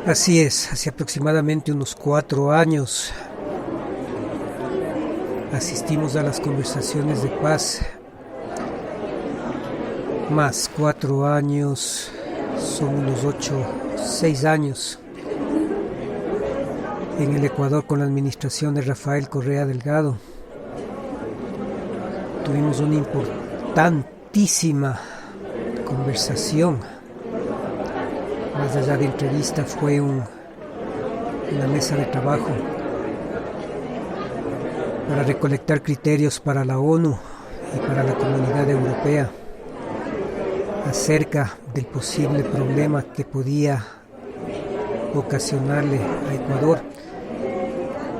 Así es, hace aproximadamente unos 4 años asistimos a las conversaciones de paz. Más 4 años son unos 6 años en el Ecuador con la administración de Rafael Correa Delgado. Tuvimos una importantísima conversación. Más allá de entrevista fue una mesa de trabajo para recolectar criterios para la ONU y para la Comunidad Europea acerca del posible problema que podía ocasionarle a Ecuador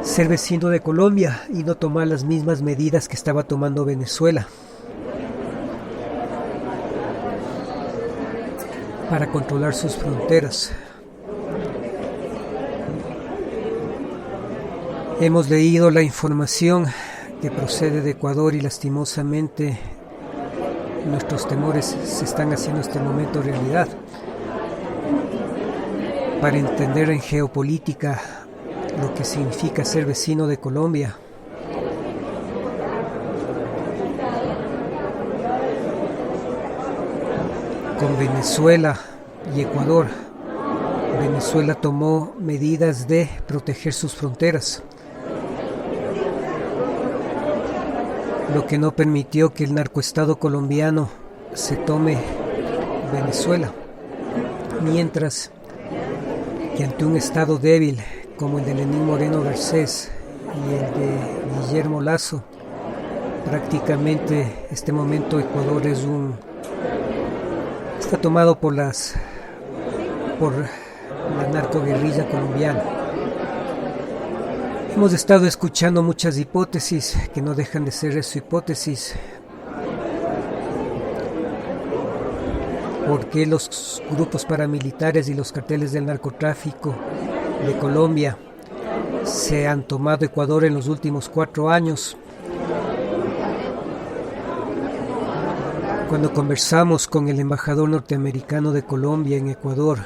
ser vecino de Colombia y no tomar las mismas medidas que estaba tomando Venezuela para controlar sus fronteras. Hemos leído la información que procede de Ecuador y lastimosamente nuestros temores se están haciendo en este momento realidad. Para entender en geopolítica lo que significa ser vecino de Colombia, con Venezuela y Ecuador, Venezuela tomó medidas de proteger sus fronteras, lo que no permitió que el narcoestado colombiano se tome Venezuela, mientras que ante un estado débil como el de Lenín Moreno Garcés y el de Guillermo Lazo, prácticamente este momento Ecuador está tomado por la narcoguerrilla colombiana. Hemos estado escuchando muchas hipótesis que no dejan de ser eso, hipótesis. ¿Por qué los grupos paramilitares y los carteles del narcotráfico de Colombia se han tomado Ecuador en los últimos 4 años? Cuando conversamos con el embajador norteamericano de Colombia en Ecuador,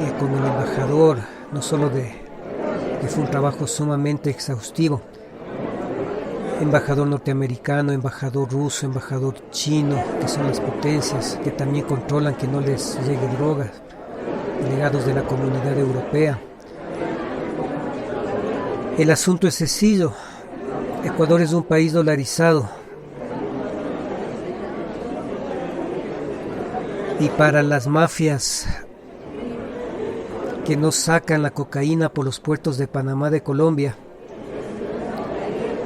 y con el embajador, no solo que fue un trabajo sumamente exhaustivo, embajador norteamericano, embajador ruso, embajador chino, que son las potencias que también controlan que no les llegue drogas, delegados de la Comunidad Europea. El asunto es sencillo. Ecuador es un país dolarizado. Y para las mafias que no sacan la cocaína por los puertos de Panamá de Colombia,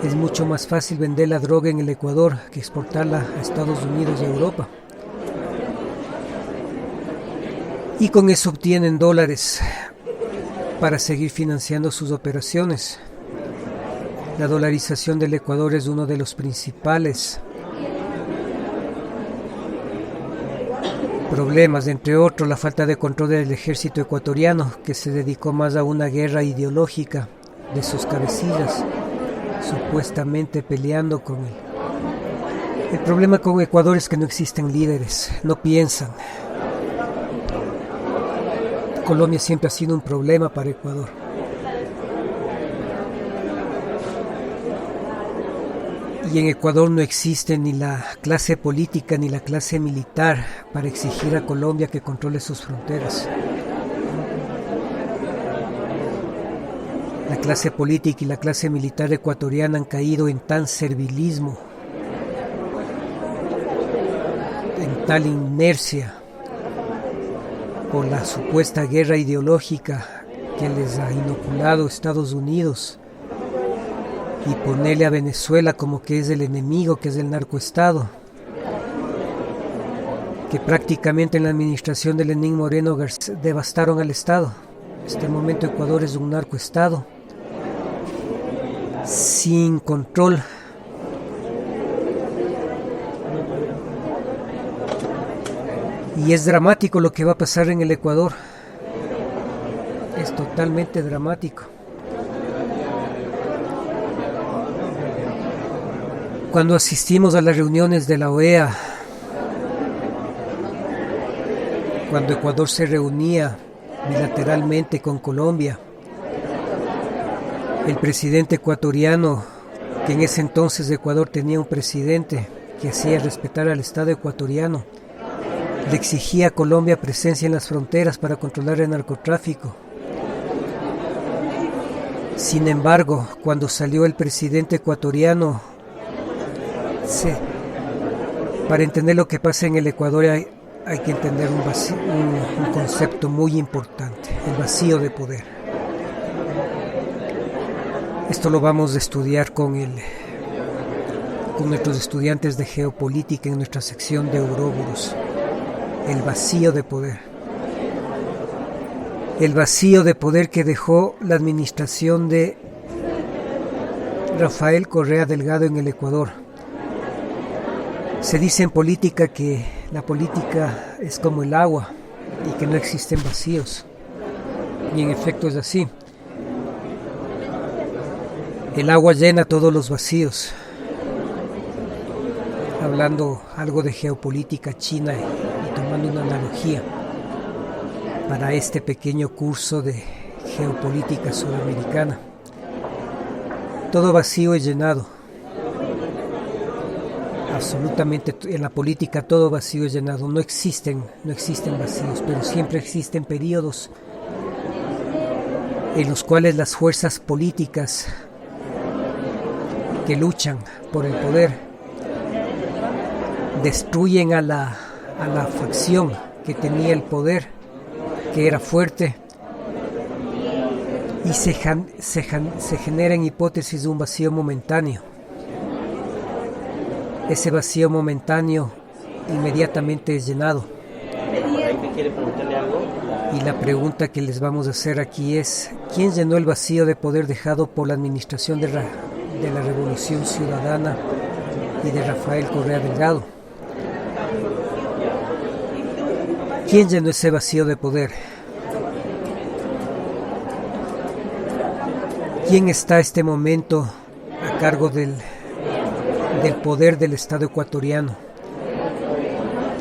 es mucho más fácil vender la droga en el Ecuador que exportarla a Estados Unidos y Europa. Y con eso obtienen dólares para seguir financiando sus operaciones. La dolarización del Ecuador es uno de los principales problemas, entre otros la falta de control del ejército ecuatoriano, que se dedicó más a una guerra ideológica de sus cabecillas, supuestamente peleando con él. El problema con Ecuador es que no existen líderes, no piensan. Colombia siempre ha sido un problema para Ecuador. Y en Ecuador no existe ni la clase política ni la clase militar para exigir a Colombia que controle sus fronteras. La clase política y la clase militar ecuatoriana han caído en tan servilismo, en tal inercia por la supuesta guerra ideológica que les ha inoculado Estados Unidos, y ponerle a Venezuela como que es el enemigo, que es el narcoestado, que prácticamente en la administración de Lenín Moreno Garcés devastaron al Estado. En este momento Ecuador es un narcoestado sin control. Y es dramático lo que va a pasar en el Ecuador. Es totalmente dramático. Cuando asistimos a las reuniones de la OEA, cuando Ecuador se reunía bilateralmente con Colombia. El presidente ecuatoriano, que en ese entonces Ecuador tenía un presidente que hacía respetar al Estado ecuatoriano, le exigía a Colombia presencia en las fronteras para controlar el narcotráfico. Sin embargo, cuando salió el presidente ecuatoriano, para entender lo que pasa en el Ecuador hay que entender un concepto muy importante, el vacío de poder. Esto lo vamos a estudiar con nuestros estudiantes de geopolítica en nuestra sección de Ouroboros. El vacío de poder. El vacío de poder que dejó la administración de Rafael Correa Delgado en el Ecuador. Se dice en política que la política es como el agua y que no existen vacíos. Y en efecto es así. El agua llena todos los vacíos. Hablando algo de geopolítica china y tomando una analogía para este pequeño curso de geopolítica sudamericana. Todo vacío es llenado. Absolutamente en la política todo vacío es llenado. No existen vacíos, pero siempre existen periodos en los cuales las fuerzas políticas que luchan por el poder destruyen a la facción que tenía el poder, que era fuerte, y se generan hipótesis de un vacío momentáneo. Ese vacío momentáneo inmediatamente es llenado. Y la pregunta que les vamos a hacer aquí es: ¿quién llenó el vacío de poder dejado por la administración de la Revolución Ciudadana y de Rafael Correa Delgado? ¿Quién llenó ese vacío de poder? ¿Quién está a este momento a cargo del poder del Estado ecuatoriano?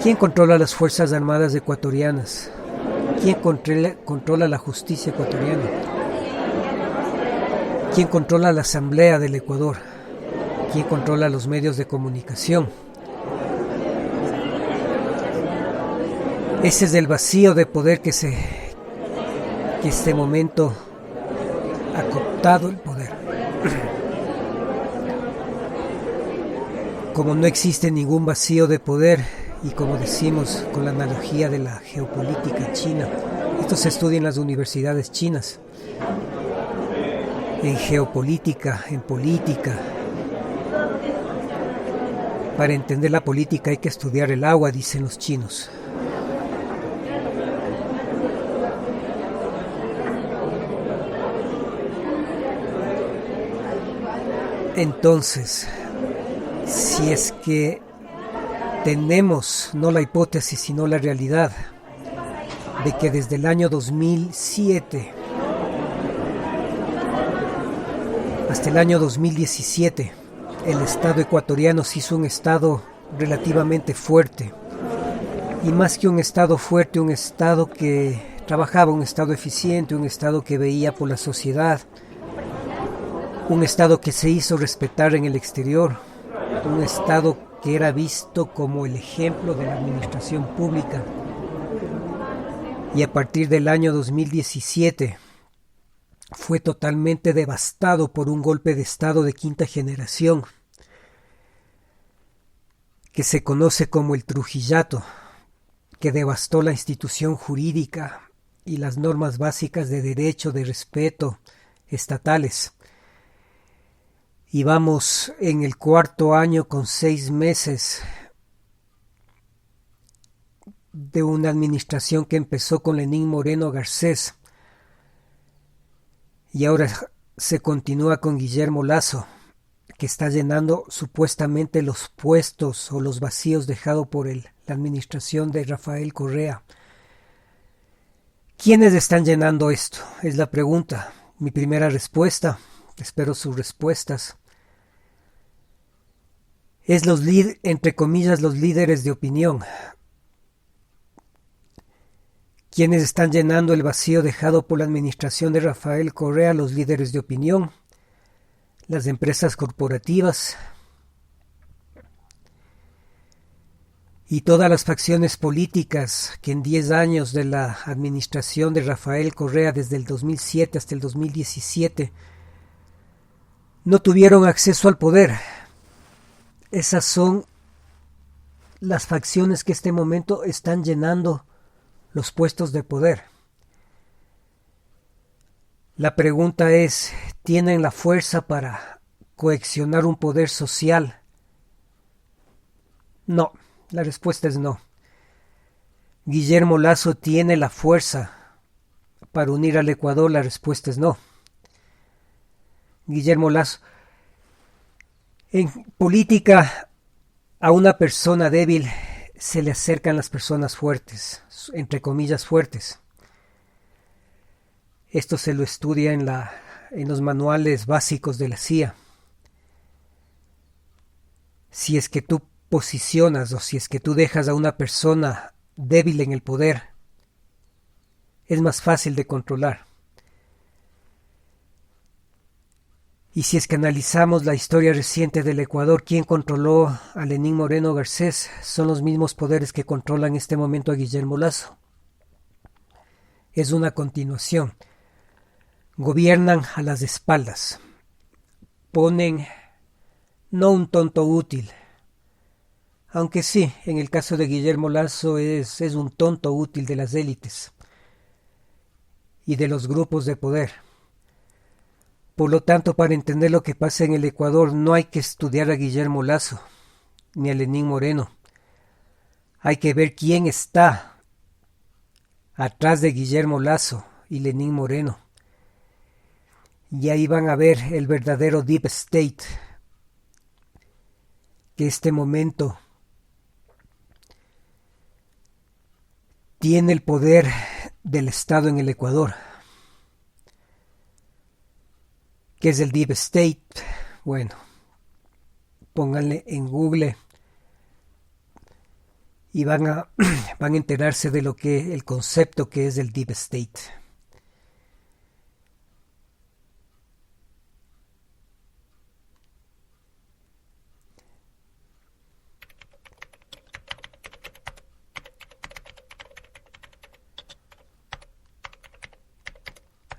¿Quién controla las Fuerzas Armadas ecuatorianas? ¿Quién controla la justicia ecuatoriana? ¿Quién controla la Asamblea del Ecuador? ¿Quién controla los medios de comunicación? Ese es el vacío de poder que este momento ha cooptado el poder. Como no existe ningún vacío de poder, y como decimos con la analogía de la geopolítica china, esto se estudia en las universidades chinas, en geopolítica, en política. Para entender la política hay que estudiar el agua, dicen los chinos. Entonces, si es que tenemos no la hipótesis sino la realidad de que desde el año 2007 hasta el año 2017 el Estado ecuatoriano se hizo un Estado relativamente fuerte, y más que un Estado fuerte, un Estado que trabajaba, un Estado eficiente, un Estado que veía por la sociedad, un Estado que se hizo respetar en el exterior, un Estado que era visto como el ejemplo de la administración pública. Y a partir del año 2017 fue totalmente devastado por un golpe de Estado de quinta generación que se conoce como el Trujillato, que devastó la institución jurídica y las normas básicas de derecho, de respeto estatales. Y vamos en el 4º año con 6 meses de una administración que empezó con Lenín Moreno Garcés y ahora se continúa con Guillermo Lasso, que está llenando supuestamente los puestos o los vacíos dejados por la administración de Rafael Correa. ¿Quiénes están llenando esto? Es la pregunta. Mi primera respuesta, espero sus respuestas, es entre comillas, los líderes de opinión, quienes están llenando el vacío dejado por la administración de Rafael Correa, los líderes de opinión, las empresas corporativas y todas las facciones políticas que en 10 años de la administración de Rafael Correa, desde el 2007 hasta el 2017, no tuvieron acceso al poder. Esas son las facciones que en este momento están llenando los puestos de poder. La pregunta es, ¿tienen la fuerza para coaccionar un poder social? No, la respuesta es no. ¿Guillermo Lasso tiene la fuerza para unir al Ecuador? La respuesta es no. Guillermo Lasso. En política, a una persona débil se le acercan las personas fuertes, entre comillas fuertes. Esto se lo estudia en los manuales básicos de la CIA. Si es que tú posicionas o si es que tú dejas a una persona débil en el poder, es más fácil de controlar. Y si es que analizamos la historia reciente del Ecuador, ¿quién controló a Lenín Moreno Garcés? Son los mismos poderes que controlan en este momento a Guillermo Lasso. Es una continuación. Gobiernan a las espaldas. Ponen no un tonto útil, aunque sí, en el caso de Guillermo Lasso es un tonto útil de las élites y de los grupos de poder. Por lo tanto, para entender lo que pasa en el Ecuador, no hay que estudiar a Guillermo Lasso ni a Lenín Moreno. Hay que ver quién está atrás de Guillermo Lasso y Lenín Moreno. Y ahí van a ver el verdadero Deep State, que este momento tiene el poder del Estado en el Ecuador. ¿Qué es el Deep State? Bueno, pónganle en Google y van a enterarse de lo que el concepto que es el Deep State.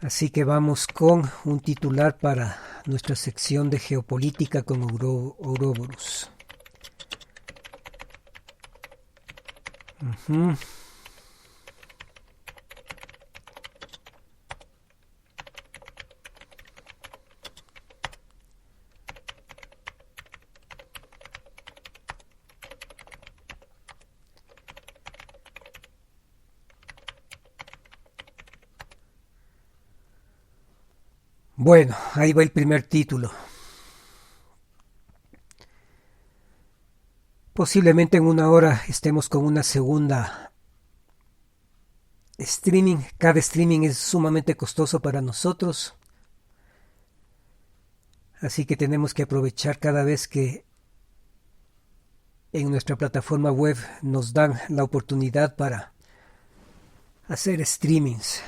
Así que vamos con un titular para nuestra sección de geopolítica con Ouroboros. Bueno, ahí va el primer título. Posiblemente en una hora estemos con una segunda streaming. Cada streaming es sumamente costoso para nosotros. Así que tenemos que aprovechar cada vez que en nuestra plataforma web nos dan la oportunidad para hacer streamings.